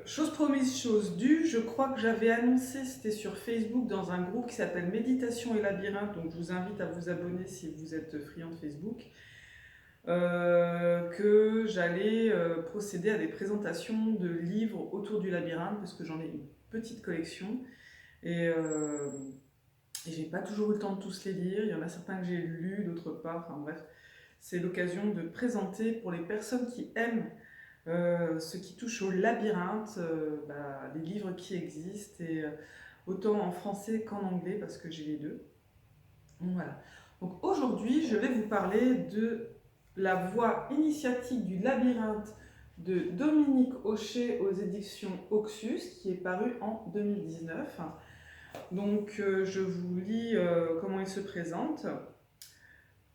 chose promise, chose due, je crois que j'avais annoncé, c'était sur Facebook, dans un groupe qui s'appelle Méditation et Labyrinthe, donc je vous invite à vous abonner si vous êtes friand de Facebook, que j'allais procéder à des présentations de livres autour du labyrinthe, parce que j'en ai une petite collection, et, euh, et j'ai pas toujours eu le temps de tous les lire, il y en a certains que j'ai lus, d'autres pas, enfin bref, c'est l'occasion de présenter pour les personnes qui aiment ce qui touche au labyrinthe, les livres qui existent, et autant en français qu'en anglais, parce que j'ai les deux. Donc, voilà. Donc aujourd'hui, je vais vous parler de La voie initiatique du labyrinthe de Dominique Hochet aux éditions Oxus, qui est paru en 2019. Donc je vous lis comment il se présente.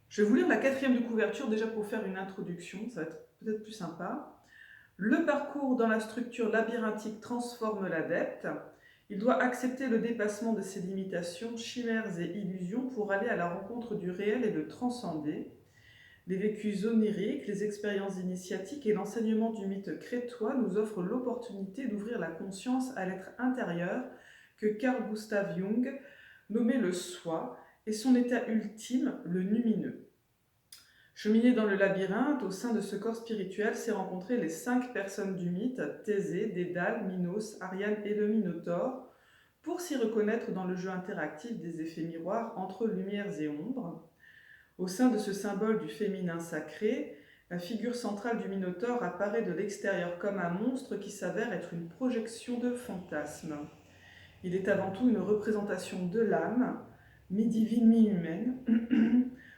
Je vais vous lire la quatrième de couverture déjà pour faire une introduction, ça va être peut-être plus sympa. Le parcours dans la structure labyrinthique transforme l'adepte. Il doit accepter le dépassement de ses limitations, chimères et illusions pour aller à la rencontre du réel et le transcender. Les vécus oniriques, les expériences initiatiques et l'enseignement du mythe crétois nous offrent l'opportunité d'ouvrir la conscience à l'être intérieur que Carl Gustav Jung nommait le soi et son état ultime, le numineux. Cheminer dans le labyrinthe, au sein de ce corps spirituel, c'est rencontrer les 5 personnes du mythe, Thésée, Dédale, Minos, Ariane et le Minotaure, pour s'y reconnaître dans le jeu interactif des effets miroirs entre lumières et ombres. Au sein de ce symbole du féminin sacré, la figure centrale du Minotaure apparaît de l'extérieur comme un monstre qui s'avère être une projection de fantasme. Il est avant tout une représentation de l'âme, mi-divine, mi-humaine,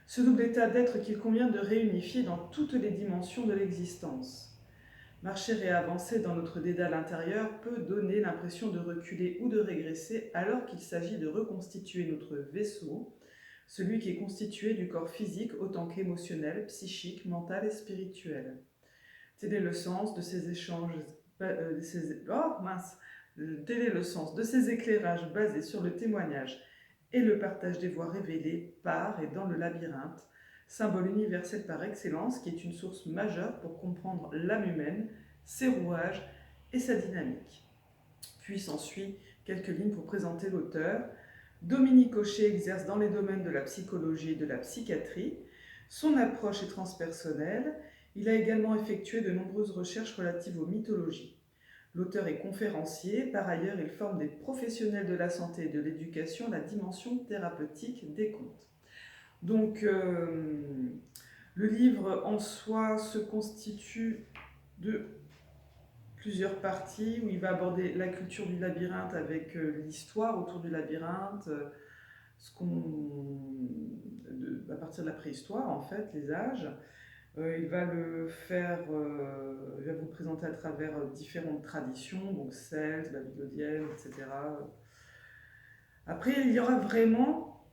ce double état d'être qu'il convient de réunifier dans toutes les dimensions de l'existence. Marcher et avancer dans notre dédale intérieur peut donner l'impression de reculer ou de régresser alors qu'il s'agit de reconstituer notre vaisseau, celui qui est constitué du corps physique autant qu'émotionnel, psychique, mental et spirituel. Tel est le sens de ces échanges, tel est le sens de ces éclairages basés sur le témoignage et le partage des voies révélées par et dans le labyrinthe, symbole universel par excellence qui est une source majeure pour comprendre l'âme humaine, ses rouages et sa dynamique. Puis s'ensuit quelques lignes pour présenter l'auteur. Dominique Hochet exerce dans les domaines de la psychologie et de la psychiatrie. Son approche est transpersonnelle. Il a également effectué de nombreuses recherches relatives aux mythologies. L'auteur est conférencier, par ailleurs il forme des professionnels de la santé et de l'éducation à la dimension thérapeutique des contes. Donc le livre en soi se constitue de plusieurs parties où il va aborder la culture du labyrinthe avec l'histoire autour du labyrinthe, à partir de la préhistoire en fait, les âges. Il va il va vous présenter à travers différentes traditions, donc celtes, babyloniennes, etc. Après, il y aura vraiment,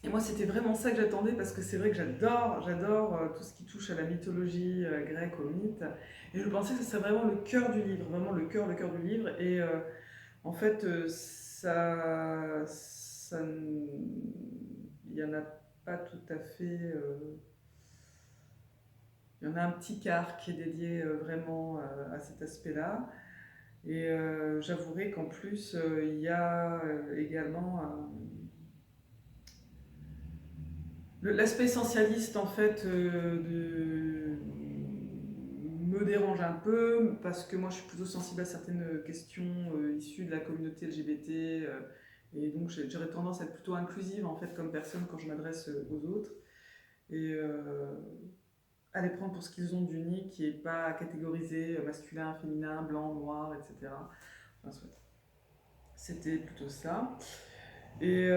et moi c'était vraiment ça que j'attendais parce que c'est vrai que j'adore tout ce qui touche à la mythologie grecque, au mythe, et je pensais que ce serait vraiment le cœur du livre, vraiment le cœur du livre, et en fait, il n'y en a pas tout à fait. Il y en a un petit quart qui est dédié vraiment à cet aspect-là. Et j'avouerai qu'en plus, il y a également l'aspect essentialiste en fait me dérange un peu parce que moi je suis plutôt sensible à certaines questions issues de la communauté LGBT et donc j'aurais tendance à être plutôt inclusive en fait comme personne quand je m'adresse aux autres. Et à les prendre pour ce qu'ils ont d'unique, qui n'est pas catégorisé masculin, féminin, blanc, noir, etc. Enfin, c'était plutôt ça. Et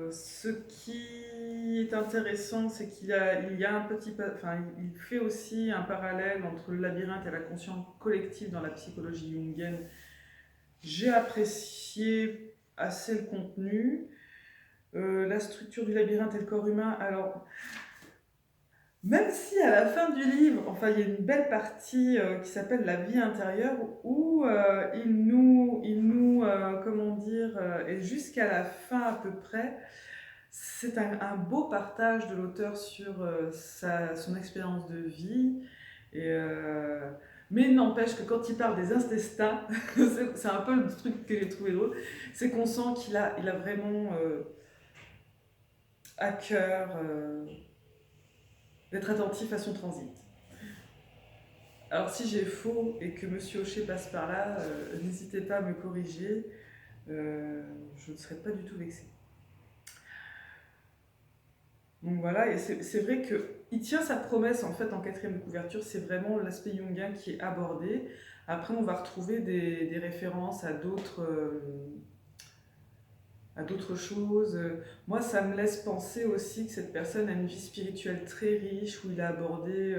ce qui est intéressant, c'est il y a un il fait aussi un parallèle entre le labyrinthe et la conscience collective dans la psychologie jungienne. J'ai apprécié assez le contenu. La structure du labyrinthe et le corps humain. Alors, même si à la fin du livre, enfin il y a une belle partie qui s'appelle la vie intérieure où comment dire, et jusqu'à la fin à peu près, c'est un beau partage de l'auteur sur son expérience de vie. Et Mais n'empêche que quand il parle des intestins, c'est un peu le truc que j'ai trouvé drôle, c'est qu'on sent il a vraiment à cœur d'être attentif à son transit. Alors si j'ai faux et que Monsieur Hocher passe par là, n'hésitez pas à me corriger, je ne serais pas du tout vexée. Donc voilà, et c'est vrai qu'il tient sa promesse en fait en quatrième de couverture, c'est vraiment l'aspect jungien qui est abordé. Après, on va retrouver des références à d'autres choses. Moi, ça me laisse penser aussi que cette personne a une vie spirituelle très riche, où il a abordé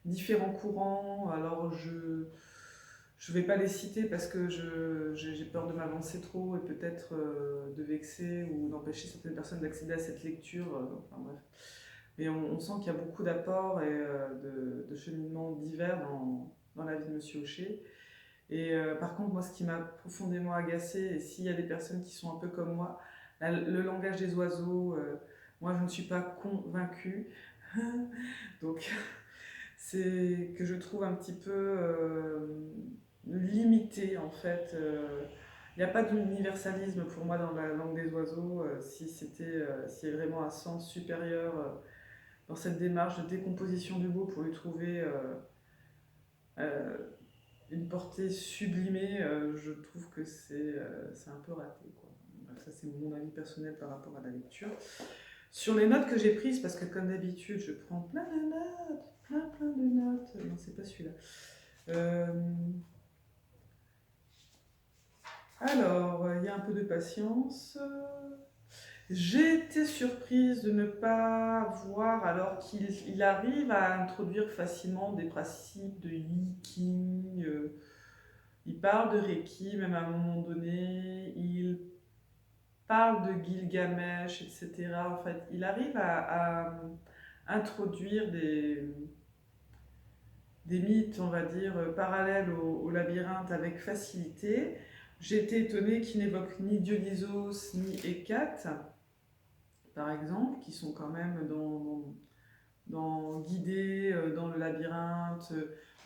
différents courants. Alors, je vais pas les citer parce que j'ai peur de m'avancer trop et peut-être de vexer ou d'empêcher certaines personnes d'accéder à cette lecture. Enfin bref. Mais on sent qu'il y a beaucoup d'apports et de cheminements divers dans la vie de Monsieur Hocher. Et par contre, moi, ce qui m'a profondément agacée, et s'il y a des personnes qui sont un peu comme moi, le langage des oiseaux, moi, je ne suis pas convaincue. Donc, c'est que je trouve un petit peu limité, en fait. Il n'y a pas d'universalisme pour moi dans la langue des oiseaux. S'il y a vraiment un sens supérieur dans cette démarche de décomposition du mot pour lui trouver euh, une portée sublimée, je trouve que c'est un peu raté, quoi. Ça, c'est mon avis personnel par rapport à la lecture. Sur les notes que j'ai prises, parce que comme d'habitude, je prends plein de notes, plein de notes. Non, c'est pas celui-là. Euh, alors, il y a un peu de patience. J'ai été surprise de ne pas voir, alors qu'il arrive à introduire facilement des principes de Yi-King. Il parle de Reiki, même à un moment donné. Il parle de Gilgamesh, etc. En fait, il arrive à introduire des mythes, on va dire, parallèles au labyrinthe avec facilité. J'ai été étonnée qu'il n'évoque ni Dionysos ni Hécate, par exemple, qui sont quand même guidés dans le labyrinthe,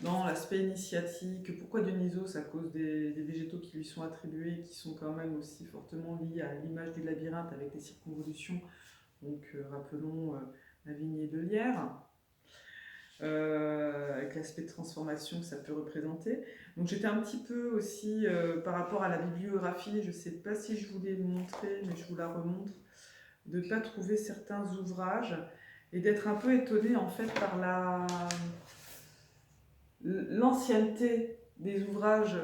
dans l'aspect initiatique. Pourquoi Dionysos? À cause des végétaux qui lui sont attribués, qui sont quand même aussi fortement liés à l'image du labyrinthe avec les circonvolutions. Donc rappelons la vignée de lierre. Avec l'aspect de transformation que ça peut représenter. Donc j'étais un petit peu aussi, par rapport à la bibliographie, je ne sais pas si je vous l'ai montré, mais je vous la remontre, de ne pas trouver certains ouvrages et d'être un peu étonnée en fait par l'ancienneté des ouvrages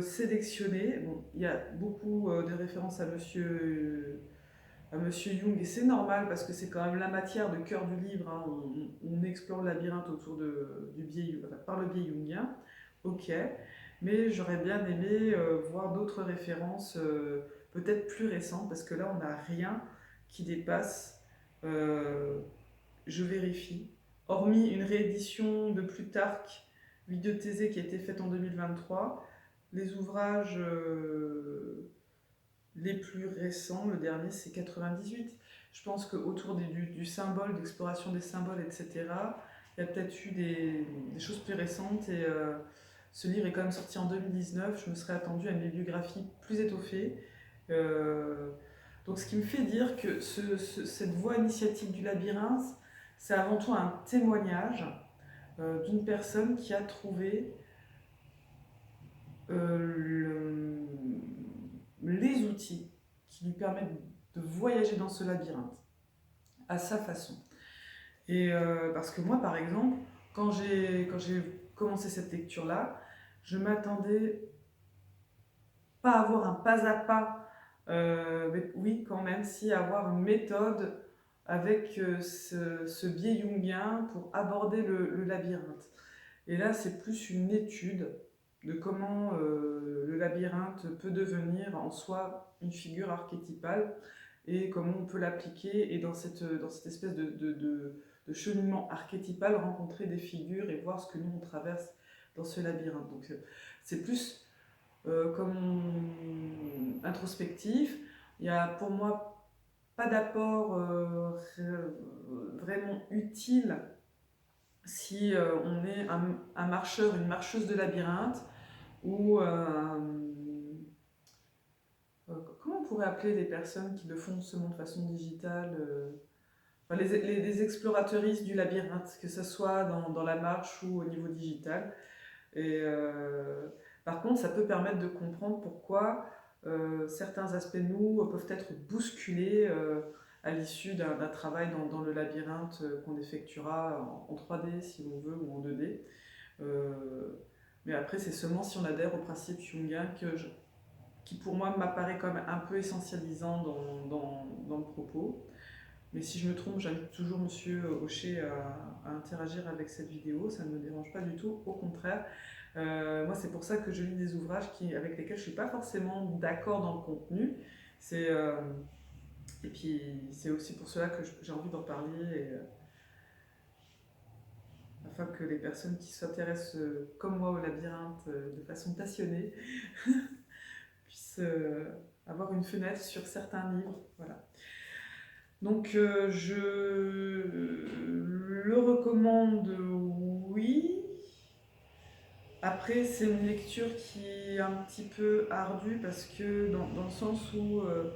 sélectionnés. Bon, il y a beaucoup de références à Monsieur Jung, et c'est normal parce que c'est quand même la matière de cœur du livre. Hein. On explore le labyrinthe autour du biais, enfin, par le biais jungien, ok, mais j'aurais bien aimé voir d'autres références, peut-être plus récentes, parce que là on n'a rien qui dépasse, je vérifie, hormis une réédition de Plutarque, vie de Thésée qui a été faite en 2023, les ouvrages les plus récents, le dernier c'est 98. Je pense qu'autour du symbole, d'exploration des symboles, etc., il y a peut-être eu des choses plus récentes, et ce livre est quand même sorti en 2019, je me serais attendue à une bibliographie plus étoffée. Donc ce qui me fait dire que cette voie initiatique du labyrinthe, c'est avant tout un témoignage d'une personne qui a trouvé le, les outils qui lui permettent de voyager dans ce labyrinthe à sa façon. Et parce que moi, par exemple, quand j'ai commencé cette lecture-là, je m'attendais pas à avoir un pas à pas, mais oui, quand même, si, à avoir une méthode avec ce biais jungien pour aborder le labyrinthe. Et là, c'est plus une étude de comment le labyrinthe peut devenir en soi une figure archétypale et comment on peut l'appliquer, et dans cette espèce de cheminement archétypal, rencontrer des figures et voir ce que nous on traverse dans ce labyrinthe. Donc c'est plus comme introspectif. Il n'y a pour moi pas d'apport vraiment utile si on est un marcheur, une marcheuse de labyrinthe, ou comment on pourrait appeler les personnes qui le font seulement de façon digitale, enfin, les explorateuristes du labyrinthe, que ce soit dans la marche ou au niveau digital. Et par contre, ça peut permettre de comprendre pourquoi certains aspects de nous peuvent être bousculés à l'issue d'un travail dans le labyrinthe qu'on effectuera en 3D si on veut ou en 2D. Euh, mais après, c'est seulement si on adhère au principe jungien qui pour moi m'apparaît comme un peu essentialisant dans le propos. Mais si je me trompe, j'invite toujours Monsieur Hocher à interagir avec cette vidéo, ça ne me dérange pas du tout, au contraire. Moi, c'est pour ça que je lis des ouvrages avec lesquels je ne suis pas forcément d'accord dans le contenu. C'est, euh, et puis, c'est aussi pour cela que j'ai envie d'en parler, afin que les personnes qui s'intéressent comme moi au labyrinthe de façon passionnée puissent avoir une fenêtre sur certains livres. Voilà. Donc je le recommande, oui. Après, c'est une lecture qui est un petit peu ardue parce que dans le sens où euh,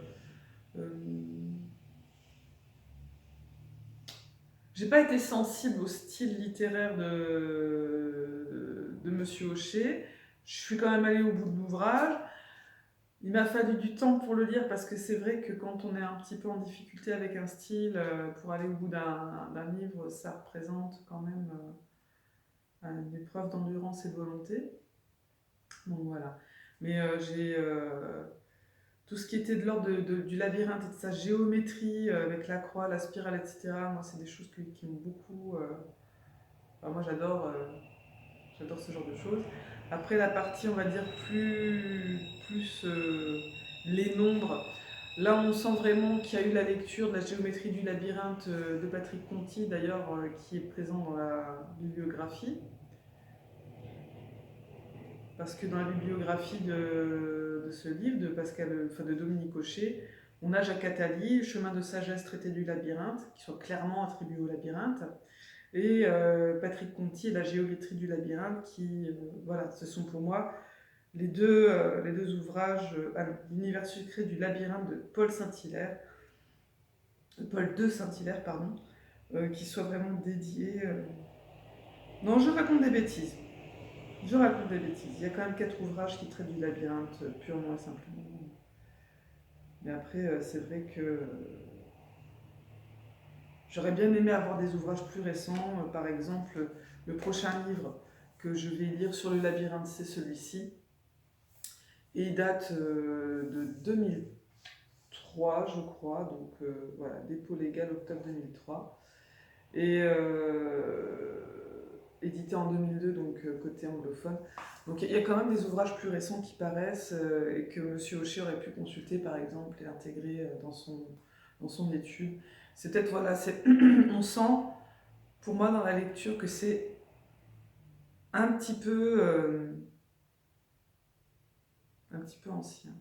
j'ai pas été sensible au style littéraire de Monsieur Hocher. Je suis quand même allée au bout de l'ouvrage. Il m'a fallu du temps pour le lire parce que c'est vrai que quand on est un petit peu en difficulté avec un style, pour aller au bout d'un livre, ça représente quand même une épreuve d'endurance et de volonté. Donc voilà. Mais j'ai tout ce qui était de l'ordre du labyrinthe et de sa géométrie avec la croix, la spirale, etc. Moi, c'est des choses qui m'ont beaucoup. Enfin, moi, j'adore ce genre de choses. Après, la partie, on va dire, plus les nombres. Là, on sent vraiment qu'il y a eu la lecture de la géométrie du labyrinthe de Patrick Conti, d'ailleurs, qui est présent dans la bibliographie. Parce que dans la bibliographie de ce livre, de Dominique Hocher, on a Jacques Attali, Chemin de sagesse, traité du labyrinthe, qui sont clairement attribués au labyrinthe, et Patrick Conti et la géométrie du labyrinthe, voilà, ce sont pour moi les deux ouvrages, l'univers secret du labyrinthe de Paul Saint-Hilaire, Paul de Saint-Hilaire, pardon, qui soient vraiment dédiés. Non, je raconte des bêtises. Je raconte des bêtises. Il y a quand même 4 ouvrages qui traitent du labyrinthe purement et simplement. Mais après, c'est vrai que j'aurais bien aimé avoir des ouvrages plus récents. Par exemple, le prochain livre que je vais lire sur le labyrinthe, c'est celui-ci. Et il date de 2003, je crois. Donc voilà, dépôt légal octobre 2003. Et édité en 2002, donc côté anglophone. Donc il y a quand même des ouvrages plus récents qui paraissent et que Monsieur Hocher aurait pu consulter par exemple et intégrer dans son étude. C'est peut-être, voilà, on sent pour moi dans la lecture que c'est un petit peu ancien,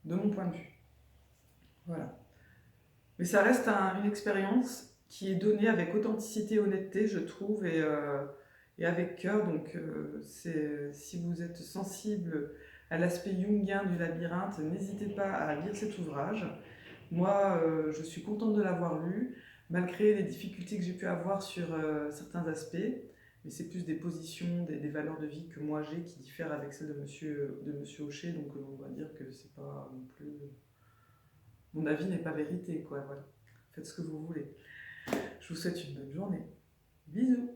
de mon point de vue. Voilà. Mais ça reste une expérience qui est donnée avec authenticité et honnêteté, je trouve, et avec cœur. Donc, si vous êtes sensible à l'aspect jungien du labyrinthe, n'hésitez pas à lire cet ouvrage. Moi, je suis contente de l'avoir lu, malgré les difficultés que j'ai pu avoir sur certains aspects. Mais c'est plus des positions, des valeurs de vie que moi j'ai qui diffèrent avec celles de monsieur Hocher. Donc, on va dire que c'est pas non plus. Mon avis n'est pas vérité, quoi. Voilà. Faites ce que vous voulez. Je vous souhaite une bonne journée. Bisous.